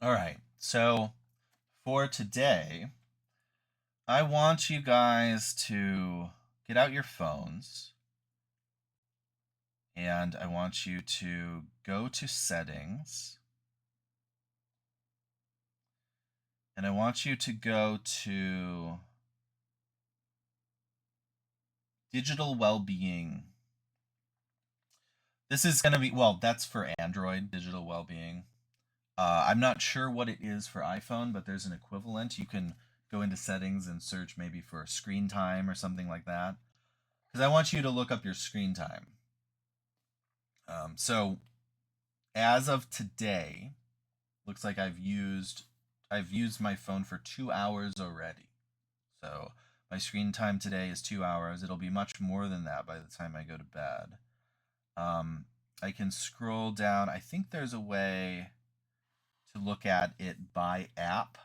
All right. So for today, I want you guys to get out your phones and I want you to go to settings and I want you to go to digital well-being. This is going to be, well, that's for Android, digital well-being. I'm not sure what it is for iPhone, but there's an equivalent. You can go into settings and search maybe for screen time or something like that. Because I want you to look up your screen time. So as of today, looks like I've used my phone for 2 hours already. So my screen time today is 2 hours. It'll be much more than that by the time I go to bed. I can scroll down. I think there's a way to look at it by app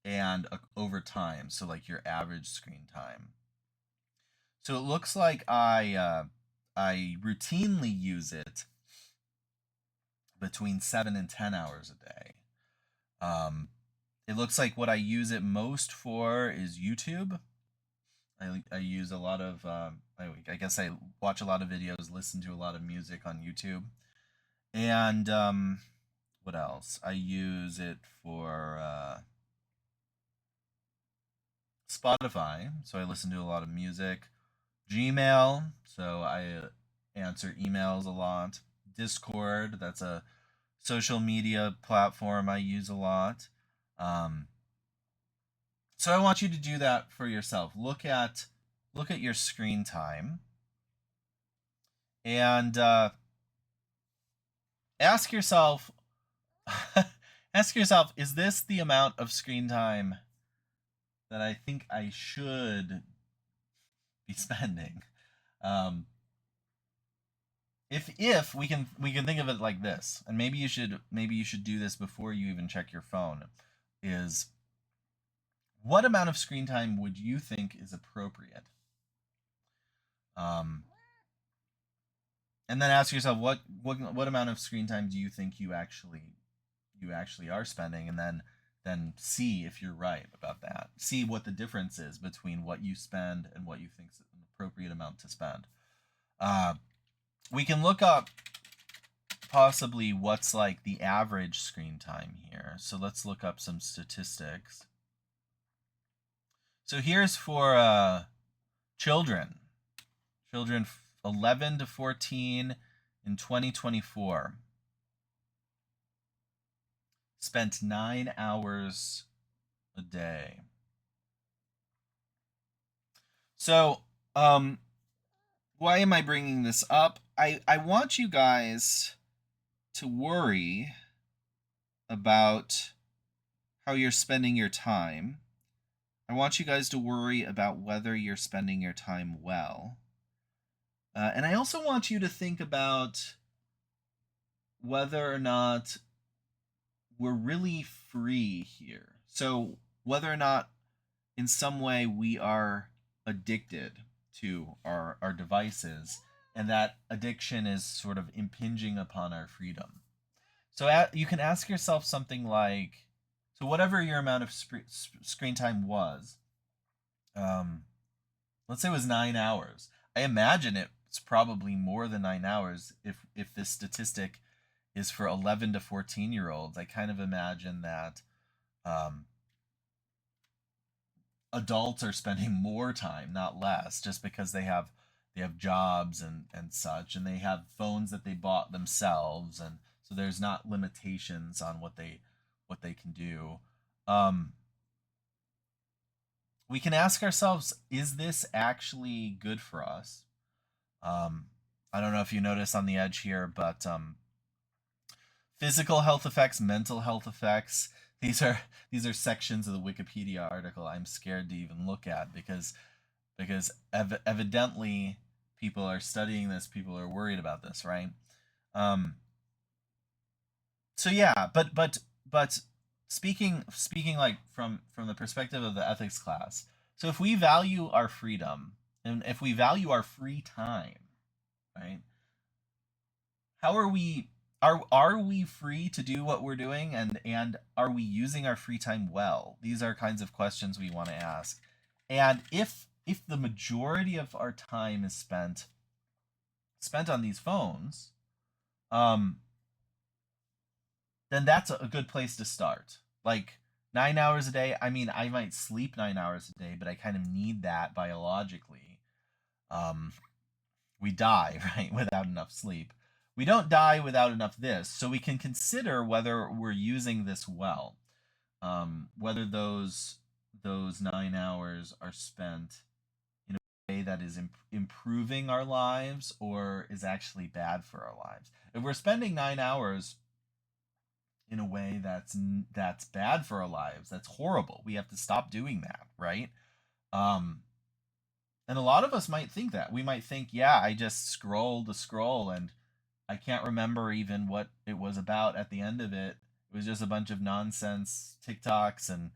and over time. So like your average screen time. So it looks like I routinely use it between 7 and 10 hours a day. Um, it looks like what I use it most for is YouTube. I use a lot of I guess I watch a lot of videos, listen to a lot of music on YouTube, and what else? I use it for Spotify, so I listen to a lot of music. Gmail, so I answer emails a lot. Discord, that's a social media platform I use a lot. Um, so I want you to do that for yourself. Look at your screen time and ask yourself ask yourself, is this the amount of screen time that I think I should be spending? Um, if we can think of it like this, and maybe you should do this before you even check your phone, is what amount of screen time would you think is appropriate? Um, and then ask yourself what amount of screen time do you think you actually are spending, and then see if you're right about that. See what the difference is between what you spend and what you think is an appropriate amount to spend. Uh, we can look up possibly what's like the average screen time here. So let's look up some statistics. So here's for children. Children 11 to 14 in 2024 spent 9 hours a day. So, why am I bringing this up? I want you guys to worry about how you're spending your time. I want you guys to worry about whether you're spending your time well. And I also want you to think about whether or not we're really free here. So, whether or not in some way we are addicted to our devices, and that addiction is sort of impinging upon our freedom. So, you can ask yourself something like, so whatever your amount of screen time was, um, let's say it was 9 hours. I imagine it's probably more than 9 hours if this statistic is for 11 to 14-year-olds. I kind of imagine that um, adults are spending more time, not less, just because they have jobs and such, and they have phones that they bought themselves, and so there's not limitations on what they can do. Um, we can ask ourselves, is this actually good for us? Um, I don't know if you notice on the edge here, but physical health effects, mental health effects. These are sections of the Wikipedia article I'm scared to even look at because evidently people are studying this, people are worried about this, right? Um, so yeah, but speaking like from the perspective of the ethics class. So if we value our freedom and if we value our free time, right? How are we are we free to do what we're doing, and are we using our free time well? These are kinds of questions we want to ask. And if the majority of our time is spent on these phones, um, then that's a good place to start. Like 9 hours a day. I mean, I might sleep 9 hours a day, but I kind of need that biologically. Um, we die, right, without enough sleep. We don't die without enough this, so we can consider whether we're using this well. Whether those 9 hours are spent in a way that is improving our lives or is actually bad for our lives. If we're spending 9 hours in a way that's bad for our lives, that's horrible. We have to stop doing that, right? Um, and a lot of us might think that. We might think, yeah, I just scrolled the scroll and I can't remember even what it was about at the end of it. It was just a bunch of nonsense TikToks and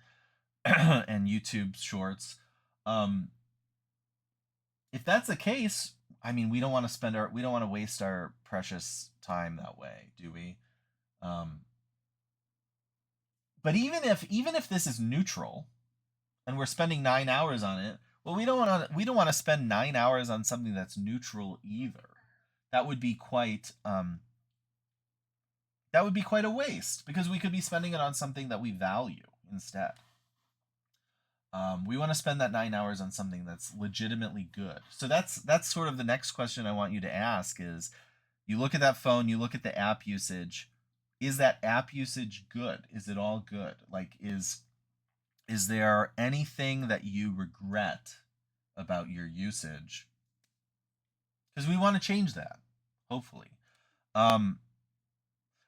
and YouTube shorts. Um, if that's the case, I mean, we don't want to waste our precious time that way, do we? Um, but even if this is neutral and we're spending 9 hours on it, well, we don't want to spend 9 hours on something that's neutral either. That would be quite a waste because we could be spending it on something that we value instead. We want to spend that 9 hours on something that's legitimately good. So that's sort of the next question I want you to ask is, you look at that phone, you look at the app usage. Is that app usage good? Is it all good? Like, is there anything that you regret about your usage? Because we want to change that, hopefully. Um,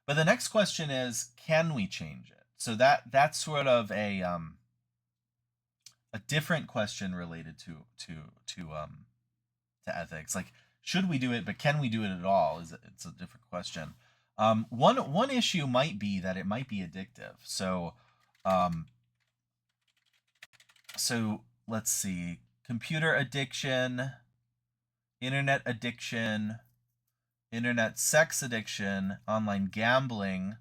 but the next question is, can we change it? So that's sort of a different question related to ethics. Like, should we do it, but can we do it at all? It's a different question. One issue might be that it might be addictive. Um, so let's see: computer addiction, internet addiction, internet sex addiction, online gambling.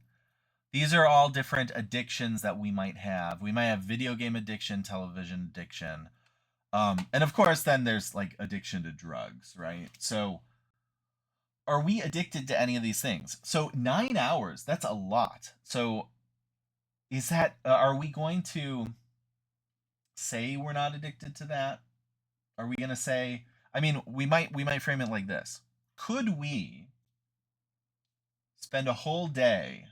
These are all different addictions that we might have. We might have video game addiction, television addiction. And of course, then there's like addiction to drugs, right? So, are we addicted to any of these things? So, 9 hours, that's a lot. So, are we going to say we're not addicted to that? Are we going to say, I mean, we might frame it like this. Could we spend a whole day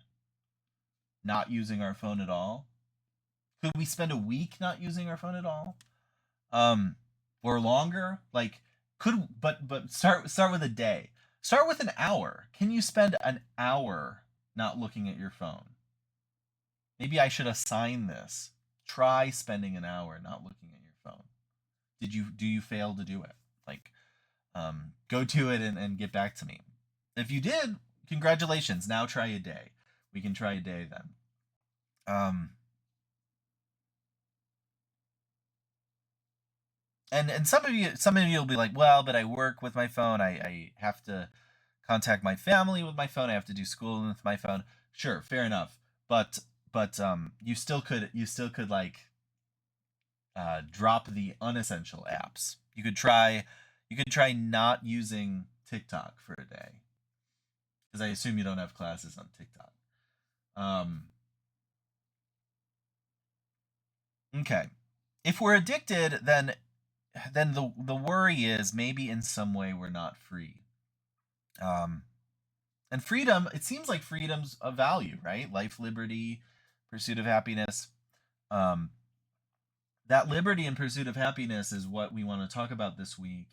not using our phone at all? Could we spend a week not using our phone at all? Or longer? Like, but start with a day. Start with an hour. Can you spend an hour not looking at your phone? Maybe I should assign this. Try spending an hour not looking at your phone. Do you fail to do it? Like, go to it and get back to me. If you did, congratulations. Now try a day. We can try a day then. And some of you will be like, well, but I work with my phone. I have to contact my family with my phone. I have to do school with my phone. Sure, fair enough. But you still could like drop the unessential apps. You could try not using TikTok for a day, because I assume you don't have classes on TikTok. Um, okay. If we're addicted, then the worry is maybe in some way we're not free. Um, and freedom, it seems like freedom's a value, right? Life, liberty, pursuit of happiness. Um, that liberty and pursuit of happiness is what we want to talk about this week.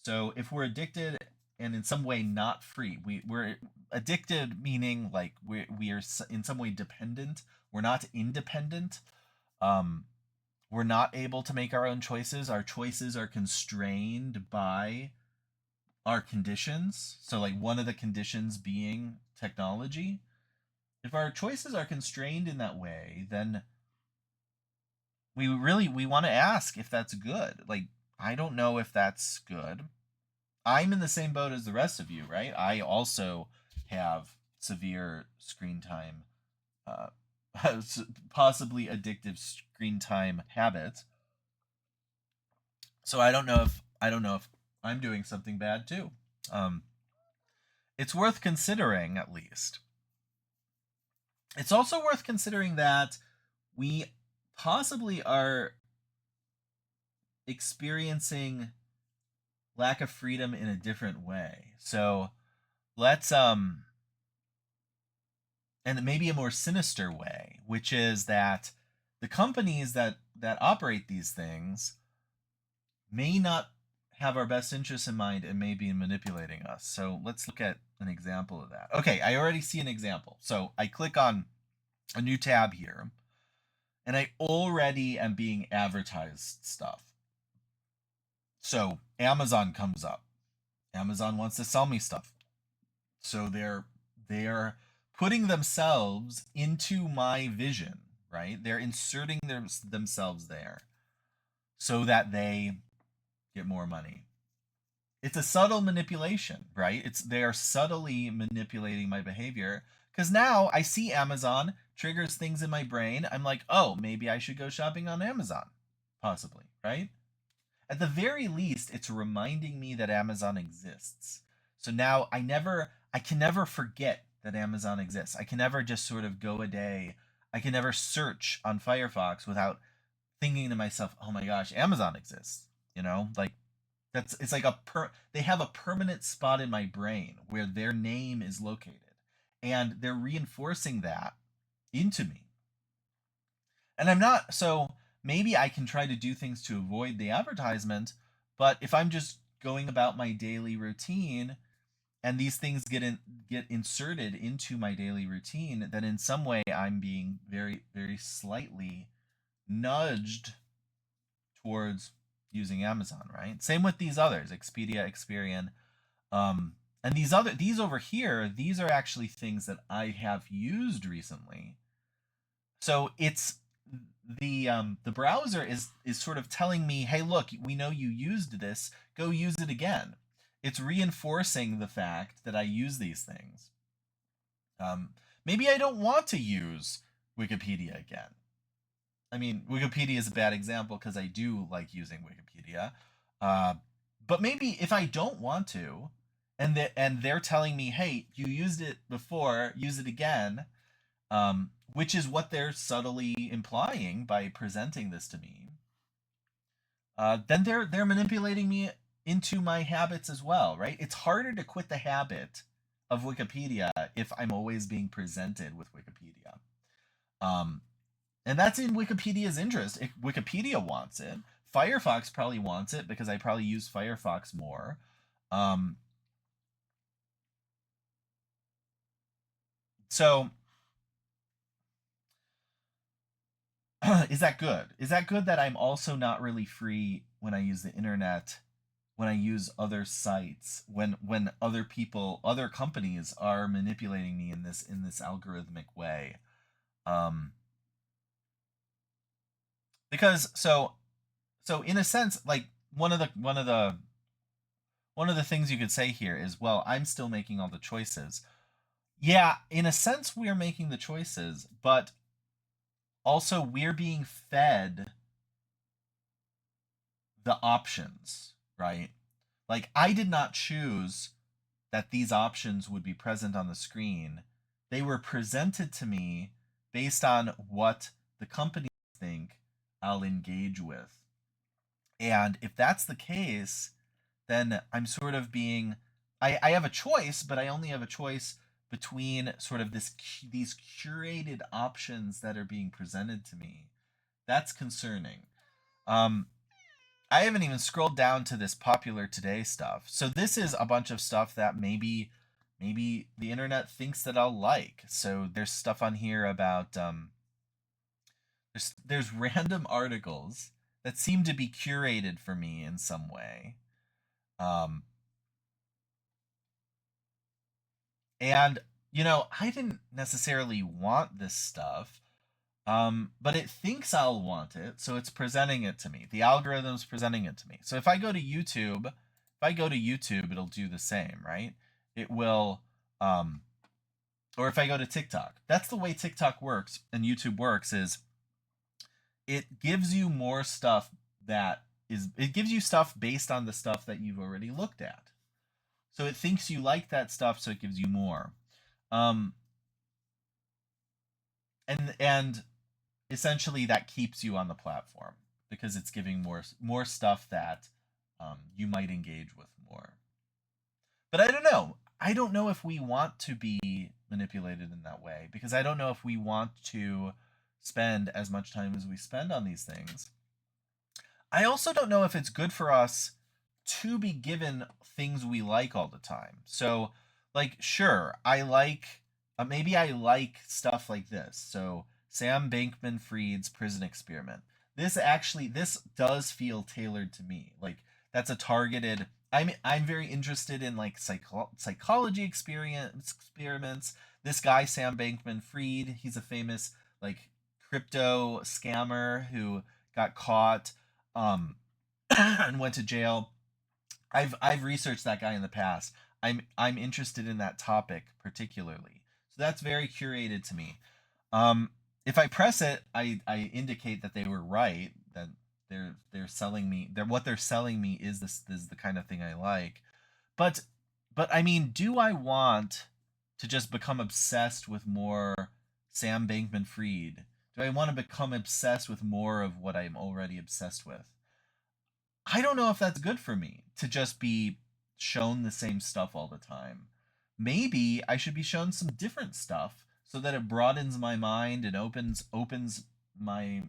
So if we're addicted and in some way not free, we're addicted, meaning like we are in some way dependent. We're not independent. Um, we're not able to make our own choices. Our choices are constrained by our conditions. So, like, one of the conditions being technology. If our choices are constrained in that way, then we want to ask if that's good. Like, I don't know if that's good. I'm in the same boat as the rest of you, right? I also have severe screen time, possibly addictive screen time habits. So I don't know if I'm doing something bad too. It's worth considering, at least. It's also worth considering that we possibly are experiencing lack of freedom in a different way. So let's and maybe a more sinister way, which is that the companies that operate these things may not have our best interests in mind and may be manipulating us. So let's look at an example of that. Okay, I already see an example. So I click on a new tab here, and I already am being advertised stuff. So Amazon comes up. Amazon wants to sell me stuff. So they're putting themselves into my vision, right? They're inserting themselves there so that they get more money. It's a subtle manipulation, right? They are subtly manipulating my behavior, because now I see Amazon triggers things in my brain. I'm like, oh, maybe I should go shopping on Amazon, possibly, right? At the very least, it's reminding me that Amazon exists. So now I can never forget that Amazon exists. I can never just sort of go a day. I can never search on Firefox without thinking to myself, oh my gosh, Amazon exists. Like it's like they have a permanent spot in my brain where their name is located, and they're reinforcing that into me. And I'm not, so maybe I can try to do things to avoid the advertisement, but if I'm just going about my daily routine and these things get inserted into my daily routine, then in some way I'm being very, very slightly nudged towards using Amazon, right? Same with these others, Expedia, Experian, and these over here, these are actually things that I have used recently. So it's the browser is sort of telling me, hey, look, we know you used this, go use it again. It's reinforcing the fact that I use these things. Maybe I don't want to use Wikipedia again. I mean, Wikipedia is a bad example because I do like using Wikipedia. But maybe if I don't want to, and they're telling me, hey, you used it before, use it again, which is what they're subtly implying by presenting this to me, then they're manipulating me into my habits as well, right? It's harder to quit the habit of Wikipedia if I'm always being presented with Wikipedia. And that's in Wikipedia's interest. If Wikipedia wants it, Firefox probably wants it because I probably use Firefox more. So is that good? Is that good that I'm also not really free when I use the internet, when I use other sites, when other people, other companies are manipulating me in this algorithmic way? Because so in a sense, like one of the things you could say here is, well, I'm still making all the choices. Yeah, in a sense we are making the choices, but also we're being fed the options, right? Like I did not choose that these options would be present on the screen. They were presented to me based on what the companies think I'll engage with. And if that's the case, then I'm sort of being I have a choice, but I only have a choice between sort of these curated options that are being presented to me. That's concerning. I haven't even scrolled down to this popular today stuff. So this is a bunch of stuff that maybe the internet thinks that I'll like. So there's stuff on here about there's random articles that seem to be curated for me in some way. And I didn't necessarily want this stuff. But it thinks I'll want it, so it's presenting it to me. The algorithm's presenting it to me. So if I go to YouTube, it'll do the same, right? It will or if I go to TikTok. That's the way TikTok works and YouTube works, is it gives you more stuff it gives you stuff based on the stuff that you've already looked at. So it thinks you like that stuff, so it gives you more. Um, and essentially that keeps you on the platform because it's giving more stuff that you might engage with more. But I don't know. I don't know if we want to be manipulated in that way, because I don't know if we want to spend as much time as we spend on these things. I also don't know if it's good for us to be given things we like all the time. So, like, sure, I like, maybe I like stuff like this. So, Sam Bankman Fried's Prison Experiment. This does feel tailored to me. Like, that's a targeted. I'm very interested in like psychology experiments. This guy Sam Bankman Fried, he's a famous like crypto scammer who got caught and went to jail. I've researched that guy in the past. I'm interested in that topic particularly. So that's very curated to me. If I press it, I indicate that they were right, that they're selling me what they're selling me is the kind of thing I like. But I mean, do I want to just become obsessed with more Sam Bankman Fried? Do I want to become obsessed with more of what I'm already obsessed with? I don't know if that's good for me to just be shown the same stuff all the time. Maybe I should be shown some different stuff so that it broadens my mind and my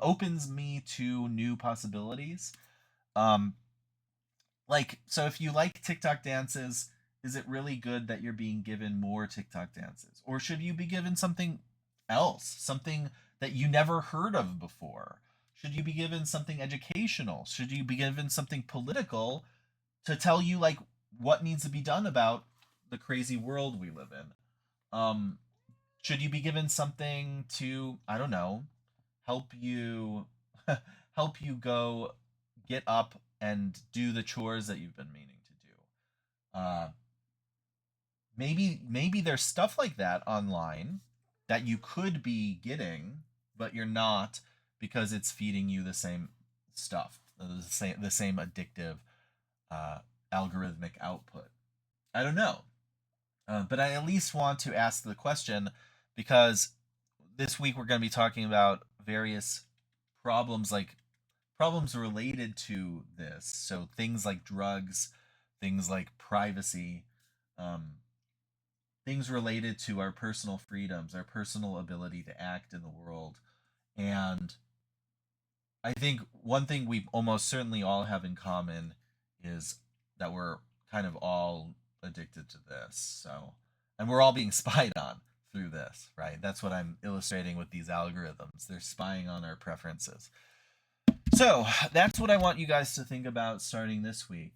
opens me to new possibilities. Um like, so if you like TikTok dances, is it really good that you're being given more TikTok dances? Or should you be given something else, something that you never heard of before? Should you be given something educational? Should you be given something political to tell you like what needs to be done about the crazy world we live in? Um, should you be given something to, I don't know, help you help you go get up and do the chores that you've been meaning to do? Maybe there's stuff like that online that you could be getting, but you're not, because it's feeding you the same stuff, the same addictive uh, algorithmic output. I don't know, but I at least want to ask the question, because this week we're going to be talking about various problems, like problems related to this. So things like drugs, things like privacy, um, things related to our personal freedoms, our personal ability to act in the world. And I think one thing we almost certainly all have in common is that we're kind of all addicted to this. So, and we're all being spied on through this, right? That's what I'm illustrating with these algorithms. They're spying on our preferences. So, that's what I want you guys to think about starting this week.